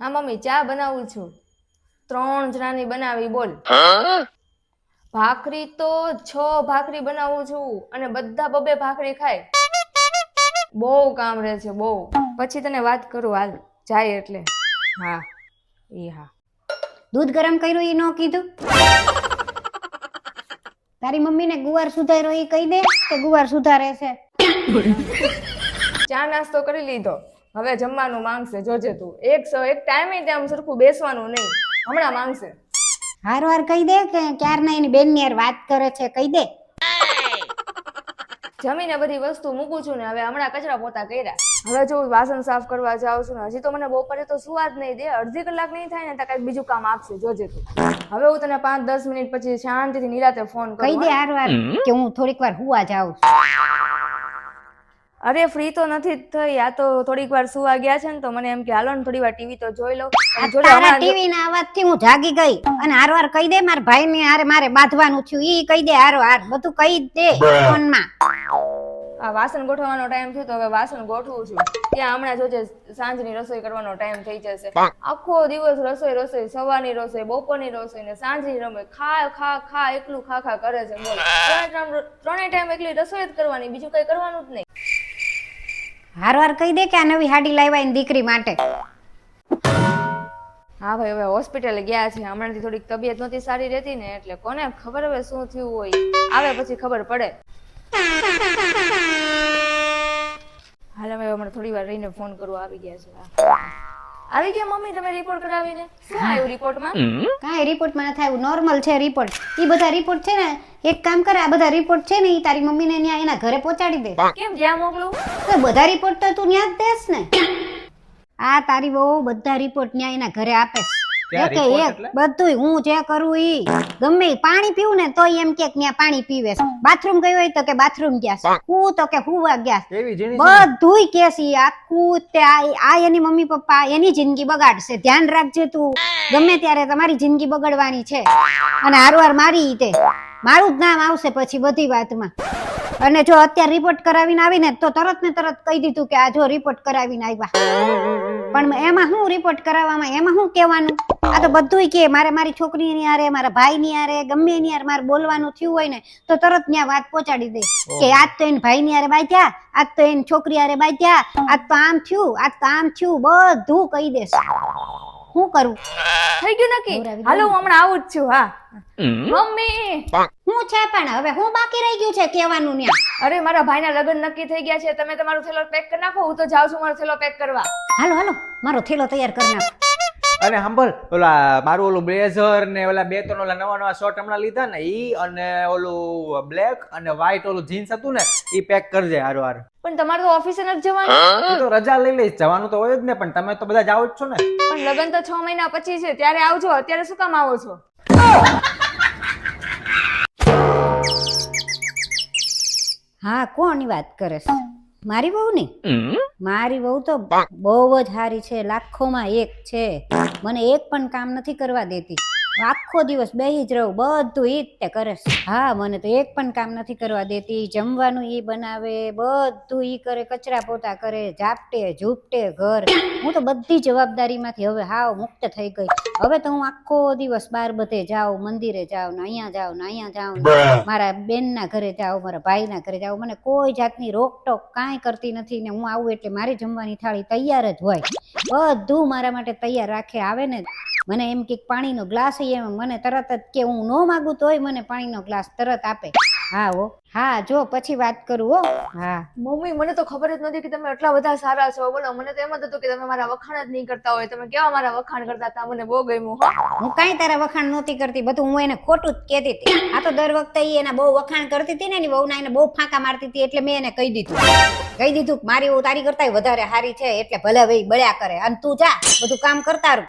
હા મમ્મી ચા બનાવું છું 3 જણાની બનાવી બોલ ભાખરી તો 6 ભાખરી બનાવું છું અને બધા બબે ભાખરી ખાય બહુ કામ રહે છે બહુ પછી તને વાત કરું હાલ જાય એટલે હા હા દૂધ ગરમ કર્યું એ ન કીધું તારી મમ્મીને ગુવાર સુધાર્યો એ કહી દે કે ગુવાર સુધારે છે ચા નાસ્તો કરી લીધો હવે જમવાનું માંગશે જોજે તું એક ટાઈમે ત્યાં સરખું બેસવાનું નહીં હમણાં માંગશે હારવાર કહી દે કે ક્યારના એની બેન ની યાર વાત કરે છે કહી દે જમીને બધી વસ્તુ મૂકું છું ને હવે હમણાં કચરા પોતા કર્યા હવે જો વાસણ સાફ કરવા જાઉં છું ને હજી તો મને બપોરે તો સુવા જ નહીં દે અડધી કલાક નહીં થાય ને તો કઈક બીજું કામ આપશે જોજે તું હવે હું તને 5-10 મિનિટ પછી શાંતિથી નિરાતે ફોન કરું કહી દે હારવાર કે હું થોડીક વાર હુવા જાઉં અરે ફ્રી તો નથી થઈ આ તો થોડીક વાર સુવા ગયા છે ને તો મને એમ કે હાલો ને થોડી વાર ટીવી તો જોઈ લઉં તારા ટીવી ના અવાજથી હું જાગી ગઈ અને હારવાર કહી દે મારા ભાઈ ને હારે મારે બાંધવાનું થયું ઈ કહી દે હારવાર બધું કહી દે ફોનમાં આ વાસણ ગોઠવવાનો ટાઈમ થયો તો હવે વાસણ ગોઠવું છું ત્યાં હમણાં જોજે સાંજની રસોઈ કરવાનો ટાઈમ થઈ જશે આખો દિવસ રસોઈ સવારની રસોઈ બપોરની રસોઈ ને સાંજની રસોઈ ખા એકલું ખા કરે છે બોલ ત્રણેય ટાઈમ એકલી રસોઈ જ કરવાની બીજું કઈ કરવાનું જ નહીં હારવાર કહી દે કે આ નવી હાડી લાવ્યા એની દીકરી માટે હા ભાઈ હવે હોસ્પિટલ ગયા છે હમણાંથી થોડીક તબિયત નહોતી સારી રહેતી ને એટલે કોને ખબર હવે શું થયું હોય આવે પછી ખબર પડે હાલ હવે હમણાં થોડી વાર રહીને ફોન કરવો આવી ગયા છે આવી ગયા મમ્મી તમે રિપોર્ટ કરાવીને શું આવ્યું રિપોર્ટમાં કાંઈ રિપોર્ટમાં નથી આવ્યું નોર્મલ છે રિપોર્ટ ઈ બધા રિપોર્ટ છે ને એક કામ કર આ બધા રિપોર્ટ છે ને ઈ તારી મમ્મીને ન્યા એના ઘરે પહોંચાડી દે કેમ જ્યાં મોકલું તો બધા રિપોર્ટ તો તું ન્યા જ દેસ ને આ તારી બહુ બધા રિપોર્ટ ન્યા એના ઘરે આપે એક બધું હું જે કરું ઈ ગમે પાણી પીવું ને તોય એમ કે ન્યા પાણી પીવે બાથરૂમ ગયો હોય તો કે બાથરૂમ ગયા હું તો કે હુવા ગયા બધુંય કેસ ઈ આખું તે આ એની મમ્મી પપ્પા એની જિંદગી બગાડશે ધ્યાન રાખજે તું ગમે ત્યારે તમારી જિંદગી બગડવાની છે અને હારવાર મારી તે મારું જ નામ આવશે પછી બધી વાતમાં અને જો અત્યારે રિપોર્ટ કરાવીને આવીને તો તરત ને તરત કહી દીધું કે આ જો રિપોર્ટ કરાવીને આવ્યા પણ એમાં હું રિપોર્ટ કરાવવામાં એમાં હું કહેવાનું આ તો બધુંય કે મારે મારી છોકરીની હારે મારા ભાઈની હારે ગમે એની હારે મારે બોલવાનું થયું હોય ને તો તરત ત્યાં વાત પહોંચાડી દે કે આજ તો એને ભાઈની હારે બાંધ્યા આજ તો એની છોકરી હારે બાંધ્યા આજ તો આમ થયું આજ તો આમ થયું બધું કહી દેશે શું કરું થઈ ગયું નક્કી હાલો હું હમણાં આવું જ છું હા મમ્મી હું છે પણ હવે હું બાકી રહી ગયું છે કહેવાનું ન્યા અરે મારા ભાઈના લગ્ન નક્કી થઈ ગયા છે તમે તમારો થેલો પેક કરી નાખો હું તો જાઉં છું મારો થેલો પેક કરવા હાલો હાલો મારો થેલો તૈયાર કરી નાખો અને સાંભળ ઓલા મારું ઓલું બ્લેઝર ને ઓલા 2-3 ઓલા નવા શર્ટ હમણાં લીધા ને ઈ અને ઓલું બ્લેક અને વ્હાઈટ ઓલું જીન્સ હતું ને ઈ પેક કરજે હારો પણ તમારે તો ઓફિસે નથી જવાનું તો રજા લઈ લઈશ જવાનું તો હોય જ ને પણ તમે તો બધા જાવ જ છો ને પણ લગ્ન તો 6 મહિના પછી છે ત્યારે આવજો અત્યારે શું કામ આવો છો હા કોની વાત કરે છે મારી વહુ ની મારી વહુ તો બહુ જ સારી છે લાખોમાં એક છે મને એક પણ કામ નથી કરવા દેતી આખો દિવસ બેહી જ રહું બધું ઈ જ તે કરે છે હા મને તો એક પણ કામ નથી કરવા દેતી જમવાનું ઈ બનાવે બધું ઈ કરે કચરા પોતા કરે ઝાપટે ઝૂપટે ઘર હું તો બધી જવાબદારીમાંથી હવે હાવ મુક્ત થઈ ગઈ હવે તો હું આખો દિવસ બાર બધે જાઉં મંદિરે જાઉં ને અહીંયા જાઉં મારા બેનના ઘરે જાઉં મારા ભાઈના ઘરે જાઉં મને કોઈ જાતની રોકટોક કાંઈ કરતી નથી ને હું આવું એટલે મારી જમવાની થાળી તૈયાર જ હોય બધું મારા માટે તૈયાર રાખે આવે ને મને એમ કે પાણીનો ગ્લાસ એમ મને તરત જ કે હું ન માગું તોય મને પાણીનો ગ્લાસ તરત આપે હા હો હા જો પછી વાત કરું હો હા મમ્મી મને તો ખબર જ નથી કે તમે એટલા બધા સારા છો બોલો મને તો એમ જ હતું કે તમે મારા વખાણ જ નહીં કરતા હોય તમે કેવા મારા વખાણ કરતા હતા મને બહુ ગમ્યું હું કાંઈ તારા વખાણ નહોતી કરતી બધું હું એને ખોટું જ કહેતી હતી આ તો દર વખતે એના બહુ વખાણ કરતી હતી ને એની વહુના એને બહુ ફાંકા મારતી હતી એટલે મેં એને કહી દીધું મારી વહુ તારી કરતા વધારે સારી છે એટલે ભલે ભાઈ બળ્યા કરે અને તું જા બધું કામ કરતા રહું